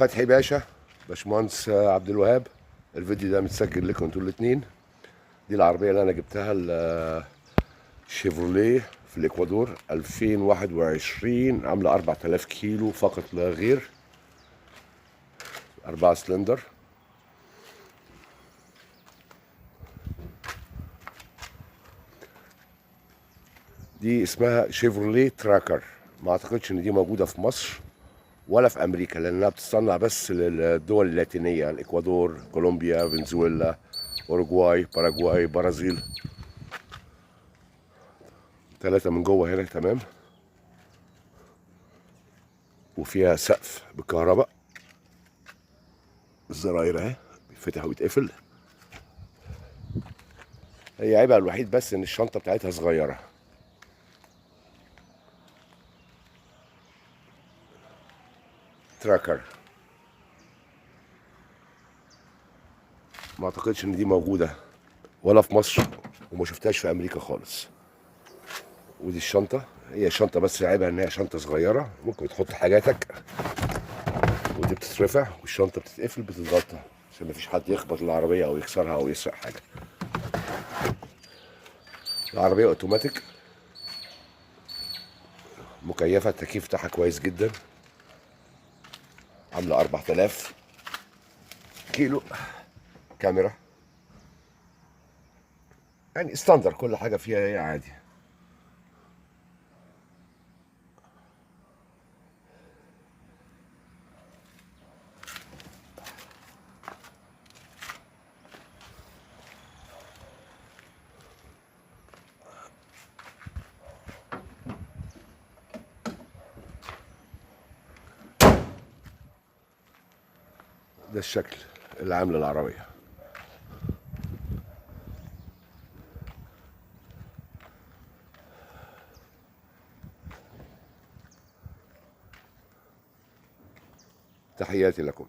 فتحي باشا، باشمهندس عبد الوهاب. الفيديو ده متسجل لكم انتوا الاثنين. دي العربيه اللي انا جبتها الشيفروليه في الاكوادور 2021، عامله 4000 كيلو فقط لا غير، 4 سلندر. دي اسمها شيفروليه تراكر. ما اعتقدش ان دي موجوده في مصر ولا في امريكا، لانها بتصنع بس للدول اللاتينيه، الاكوادور، كولومبيا، فنزويلا، اوروجواي، باراجواي، برازيل. 3 من جوه هنا تمام، وفيها سقف بالكهرباء. الزراير اهي بيتفتح ويتقفل. هي عيبها الوحيد بس ان الشنطه بتاعتها صغيره. تراكر. ما اعتقدش ان دي موجوده ولا في مصر، وما شفتهاش في امريكا خالص. ودي الشنطه، هي شنطه بس عيبها ان هي شنطه صغيره، ممكن تحط حاجاتك. ودي بتترفع والشنطه بتتقفل بتتغطى عشان مفيش حد يخبط العربيه او يكسرها او يسرق حاجه. العربيه اوتوماتيك، مكيفه، التكييف بتاعها كويس جدا، عامله 4000 كيلو. كاميرا، يعني ستاندر، كل حاجه فيها هي عادي. ده الشكل اللي عامله العربيه. تحياتي لكم.